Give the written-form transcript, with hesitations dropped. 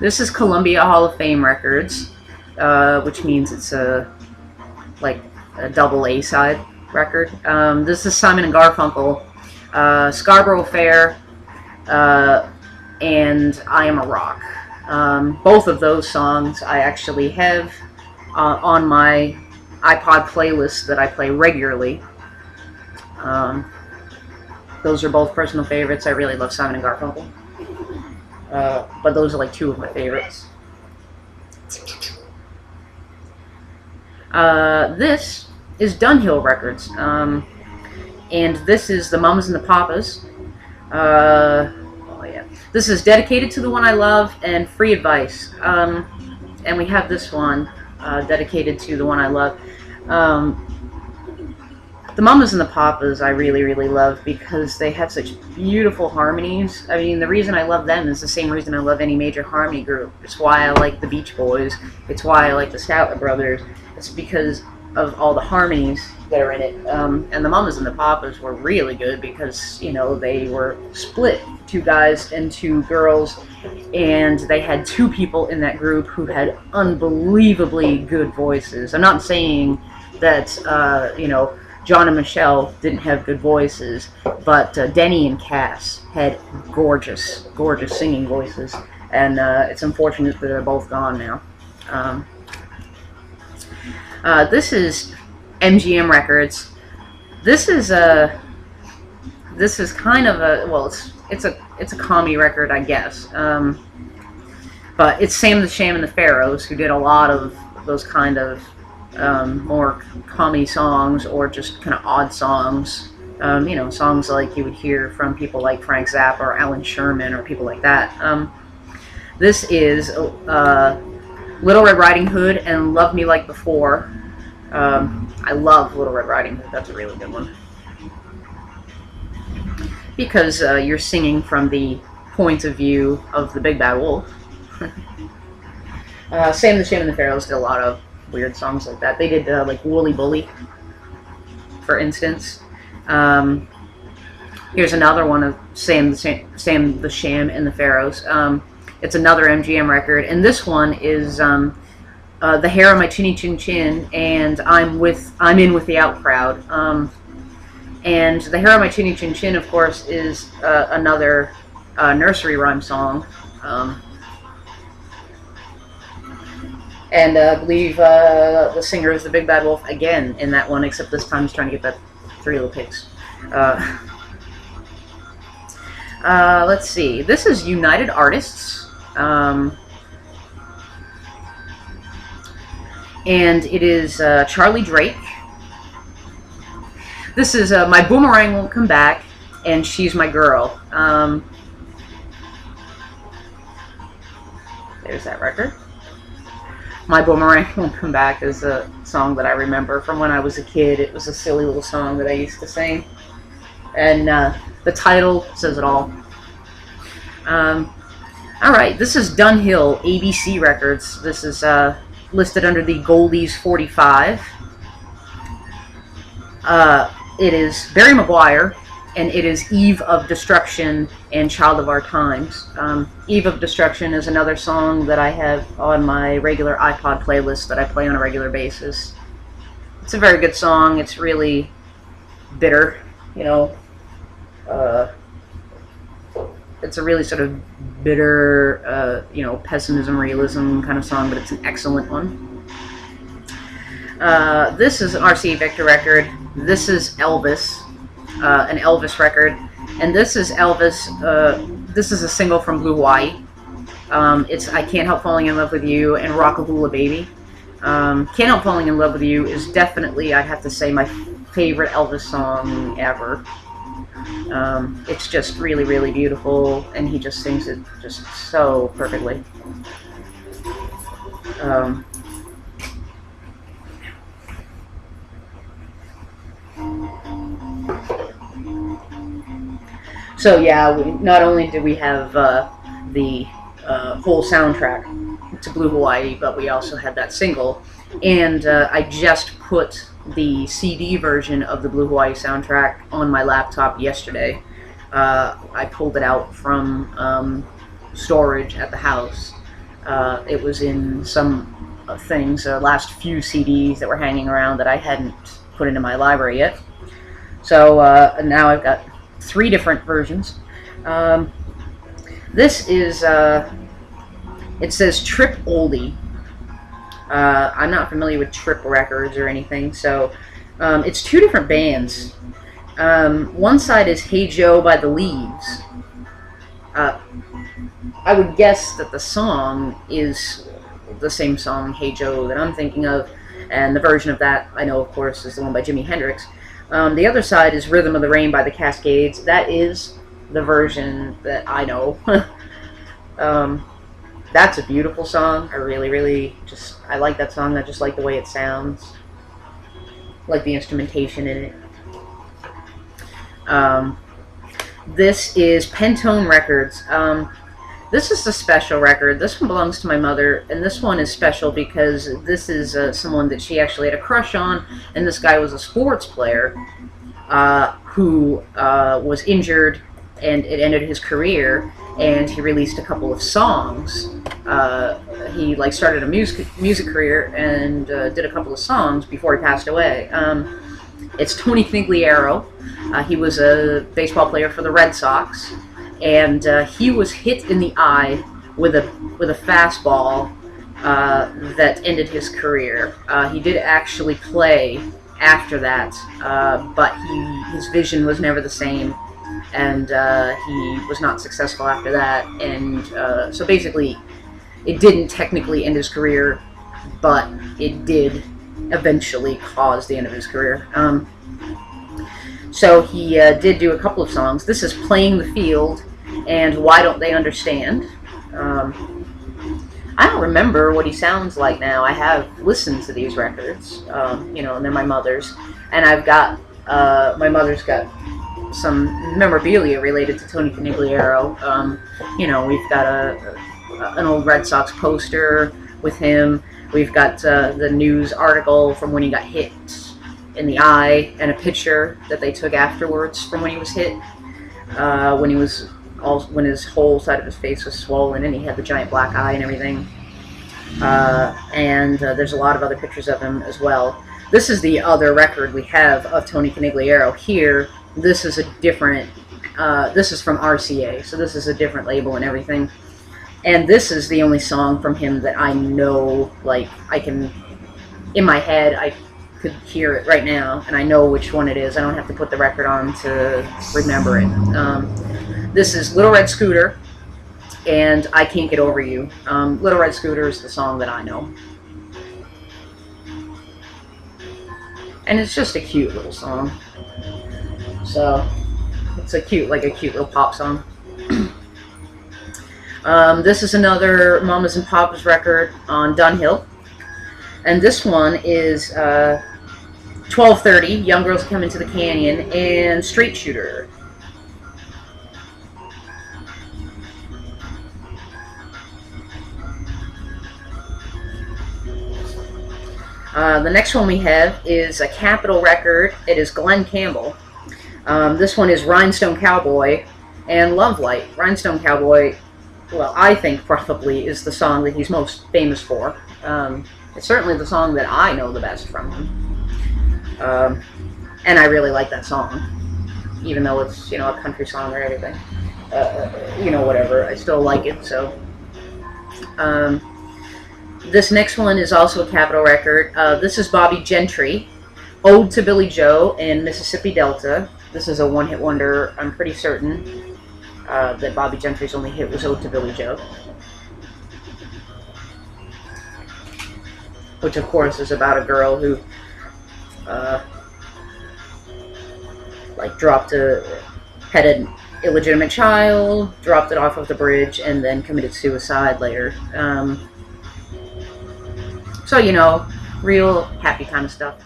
This is Columbia Hall of Fame Records, which means it's like a double A side record. This is Simon and Garfunkel, Scarborough Fair, and I Am a Rock. Both of those songs I actually have on my iPod playlist that I play regularly. Those are both personal favorites. I really love Simon and Garfunkel. But those are like two of my favorites. This is Dunhill Records. And this is The Mamas and the Papas. Oh yeah. This is Dedicated to the One I Love and Free Advice. And we have this one, Dedicated to the One I Love. The Mamas and the Papas I really, really love because they have such beautiful harmonies. I mean, the reason I love them is the same reason I love any major harmony group. It's why I like the Beach Boys. It's why I like the Statler Brothers. It's because of all the harmonies that are in it. And the Mamas and the Papas were really good because, you know, they were split, two guys and two girls, and they had two people in that group who had unbelievably good voices. I'm not saying that, you know, John and Michelle didn't have good voices, but Denny and Cass had gorgeous, gorgeous singing voices, and it's unfortunate that they're both gone now. This is MGM Records. This is kind of a, well, it's a comedy record, I guess. But it's Sam the Sham and the Pharaohs, who did a lot of those kind of more comedy songs or just kind of odd songs. You know, songs like you would hear from people like Frank Zappa or Alan Sherman or people like that. This is Little Red Riding Hood and Love Me Like Before. I love Little Red Riding Hood. That's a really good one. Because you're singing from the point of view of the Big Bad Wolf. Sam the Sham and the Pharaohs did a lot of weird songs like that. They did like Wooly Bully, for instance. Here's another one of Sam the Sham and the Pharaohs. It's another MGM record, and this one is The Hair on My Chinny Chin Chin and I'm In With the Out Crowd. And The Hair on My Chinny Chin Chin, of course, is another nursery rhyme song. And I believe the singer is the Big Bad Wolf again in that one, except this time he's trying to get that Three Little Pigs. Let's see. This is United Artists. And it is Charlie Drake. This is My Boomerang Won't Come Back and She's My Girl. There's that record. My Boomerang Won't Come Back is a song that I remember from when I was a kid. It was a silly little song that I used to sing. And the title says it all. Alright, this is Dunhill, ABC Records. This is listed under the Goldies 45. It is Barry Maguire, and it is Eve of Destruction and Child of Our Times. Eve of Destruction is another song that I have on my regular iPod playlist that I play on a regular basis. It's a very good song. It's really bitter, you know. It's a really sort of bitter, you know, pessimism, realism kind of song, but it's an excellent one. This is an R.C. Victor record. This is Elvis. An Elvis record, and this is Elvis. This is a single from Blue Hawaii. It's I Can't Help Falling in Love with You and Rockaboola Baby. Can't Help Falling in Love with You is definitely, I'd have to say, my favorite Elvis song ever. It's just really, really beautiful, and he just sings it just so perfectly. So yeah, not only do we have the whole soundtrack to Blue Hawaii, but we also had that single. And I just put the CD version of the Blue Hawaii soundtrack on my laptop yesterday. I pulled it out from storage at the house, It was in some things, last few CDs that were hanging around that I hadn't put into my library yet. So now I've got 3 different versions. This is, it says Trip Oldie. I'm not familiar with Trip Records or anything, so it's 2 different bands. One side is Hey Joe by The Leaves. I would guess that the song is the same song, Hey Joe, that I'm thinking of, and the version of that I know, of course, is the one by Jimi Hendrix. The other side is Rhythm of the Rain by the Cascades. That is the version that I know. That's a beautiful song. I really I like that song. I just like the way it sounds. I like the instrumentation in it. This is Pentone Records. This is a special record. This one belongs to my mother, and this one is special because this is someone that she actually had a crush on, and this guy was a sports player who was injured, and it ended his career, and he released a couple of songs. He started a music career and did a couple of songs before he passed away. It's Tony Conigliaro. He was a baseball player for the Red Sox, and he was hit in the eye with a fastball that ended his career. He did actually play after that, but his vision was never the same, and he was not successful after that. And so basically, it didn't technically end his career, but it did eventually cause the end of his career. So he did do a couple of songs. This is Playing the Field and Why Don't They Understand. I don't remember what he sounds like now. I have listened to these records, and they're my mother's. And I've got, my mother's got some memorabilia related to Tony Conigliaro. We've got an old Red Sox poster with him. We've got the news article from when he got hit in the eye, and a picture that they took afterwards from when he was hit, when his whole side of his face was swollen and he had the giant black eye and everything. And there's a lot of other pictures of him as well. This is the other record we have of Tony Conigliaro. Here, this is a different, this is from RCA, so this is a different label and everything. And this is the only song from him that I know, I can, in my head, I could hear it right now, and I know which one it is. I don't have to put the record on to remember it. This is Little Red Scooter, and I Can't Get Over You. Little Red Scooter is the song that I know. And it's just a cute little song. So, it's a cute little pop song. This is another Mamas and Papas record on Dunhill. And this one is 12:30, Young Girls Come Into the Canyon, and Straight Shooter. The next one we have is a Capitol record. It is Glenn Campbell. This one is Rhinestone Cowboy and Love Light. Rhinestone Cowboy, well, I think probably is the song that he's most famous for. It's certainly the song that I know the best from him. And I really like that song, even though it's, a country song or everything. Whatever, I still like it, so. This next one is also a Capitol record. This is Bobby Gentry, Ode to Billy Joe and Mississippi Delta. This is a one-hit wonder. I'm pretty certain that Bobby Gentry's only hit was Ode to Billy Joe. Which, of course, is about a girl who, had an illegitimate child, dropped it off of the bridge, and then committed suicide later. So, real happy kind of stuff.